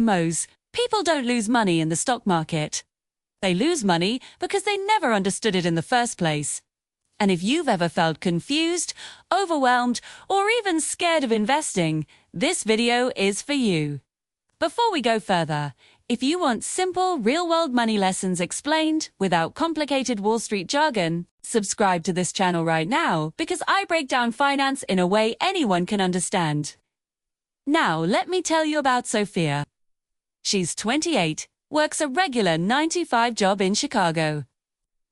Most people don't lose money in the stock market. They lose money because they never understood it in the first place. And if you've ever felt confused, overwhelmed, or even scared of investing, this video is for you. Before we go further, if you want simple, real-world money lessons explained without complicated Wall Street jargon, subscribe to this channel right now because I break down finance in a way anyone can understand. Now, let me tell you about Sophia. She's 28, works a regular 9-to-5 job in Chicago,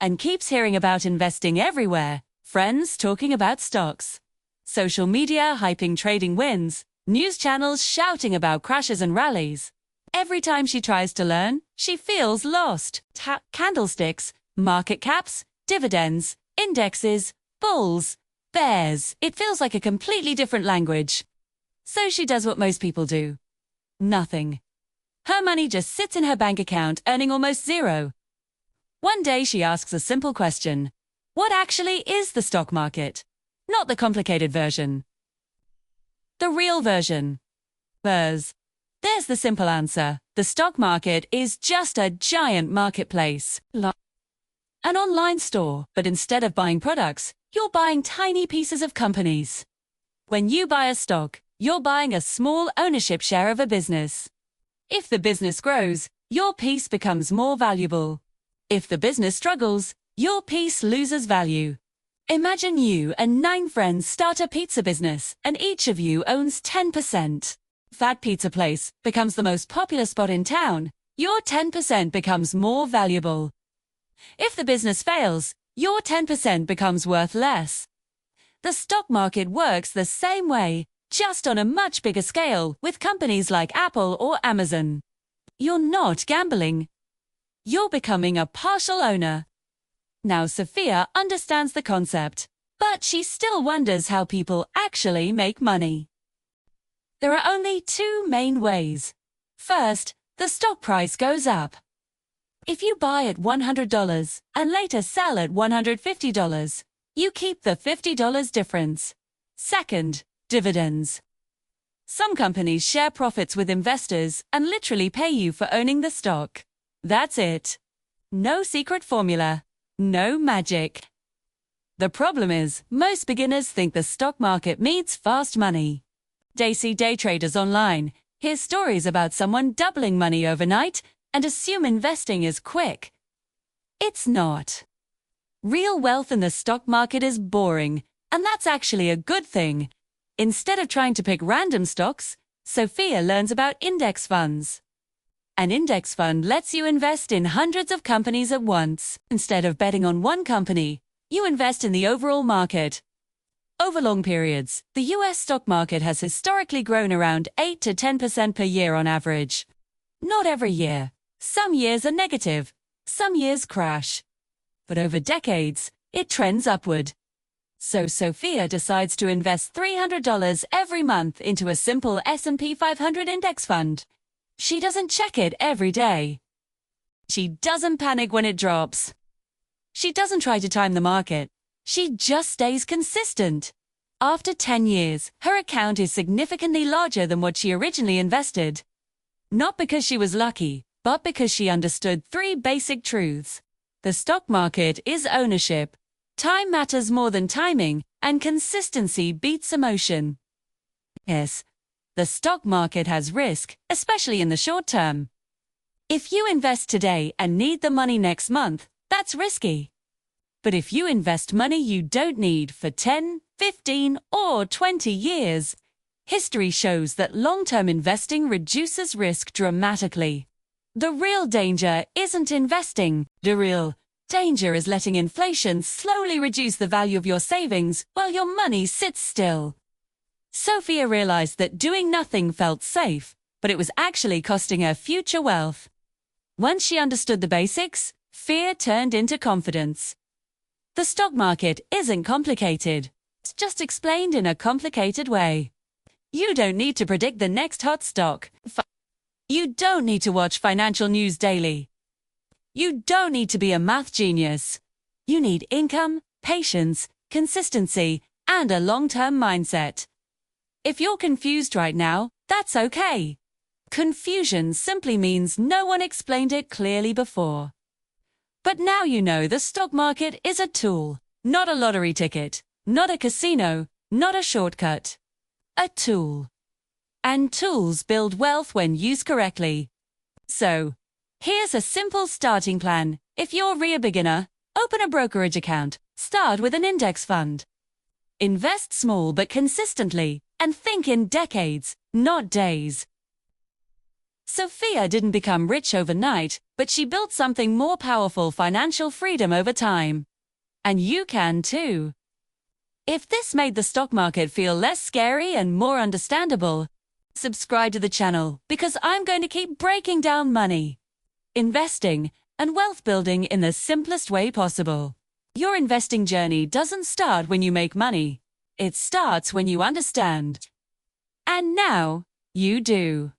and keeps hearing about investing everywhere. Friends talking about stocks, social media hyping trading wins, news channels shouting about crashes and rallies. Every time she tries to learn, she feels lost. Candlesticks, market caps, dividends, indexes, bulls, bears. It feels like a completely different language. So she does what most people do. Nothing. Her money just sits in her bank account, earning almost zero. One day she asks a simple question. What actually is the stock market? Not the complicated version. The real version. There's the simple answer. The stock market is just a giant marketplace. An online store, but instead of buying products, you're buying tiny pieces of companies. When you buy a stock, you're buying a small ownership share of a business. If the business grows, your piece becomes more valuable. If the business struggles, your piece loses value. Imagine you and 9 friends start a pizza business, and each of you owns 10%. That pizza place becomes the most popular spot in town. Your 10% becomes more valuable. If the business fails, your 10% becomes worth less. The stock market works the same way, just on a much bigger scale with companies like Apple or Amazon. You're not gambling. You're becoming a partial owner. Now Sophia understands the concept, but she still wonders how people actually make money. There are only 2 main ways. First, the stock price goes up. If you buy at $100 and later sell at $150, you keep the $50 difference. Second, dividends. Some companies share profits with investors and literally pay you for owning the stock. That's it. No secret formula. No magic. The problem is, most beginners think the stock market means fast money. They see day traders online, hear stories about someone doubling money overnight, and assume investing is quick. It's not. Real wealth in the stock market is boring, and that's actually a good thing. Instead of trying to pick random stocks, Sophia learns about index funds. An index fund lets you invest in hundreds of companies at once. Instead of betting on one company, you invest in the overall market. Over long periods, the US stock market has historically grown around 8 to 10% per year on average. Not every year. Some years are negative, some years crash. But over decades, it trends upward. So Sophia decides to invest $300 every month into a simple S&P 500 index fund. She doesn't check it every day. She doesn't panic when it drops. She doesn't try to time the market. She just stays consistent. After 10 years, her account is significantly larger than what she originally invested. Not because she was lucky, but because she understood 3 basic truths. The stock market is ownership. Time matters more than timing, and consistency beats emotion. Yes, the stock market has risk, especially in the short term. If you invest today and need the money next month, that's risky. But if you invest money you don't need for 10, 15, or 20 years, history shows that long-term investing reduces risk dramatically. The real danger isn't investing. The real danger is letting inflation slowly reduce the value of your savings while your money sits still. Sophia realized that doing nothing felt safe, but it was actually costing her future wealth. Once she understood the basics, fear turned into confidence. The stock market isn't complicated. It's just explained in a complicated way. You don't need to predict the next hot stock. You don't need to watch financial news daily. You don't need to be a math genius. You need income, patience, consistency, and a long-term mindset. If you're confused right now, that's okay. Confusion simply means no one explained it clearly before. But now you know the stock market is a tool, not a lottery ticket, not a casino, not a shortcut. A tool. And tools build wealth when used correctly. So, here's a simple starting plan. If you're a beginner, open a brokerage account. Start with an index fund. Invest small but consistently, and think in decades, not days. Sophia didn't become rich overnight, but she built something more powerful: financial freedom over time. And you can too. If this made the stock market feel less scary and more understandable, subscribe to the channel because I'm going to keep breaking down money, investing, and wealth building in the simplest way possible. Your investing journey doesn't start when you make money. It starts when you understand. And now, you do.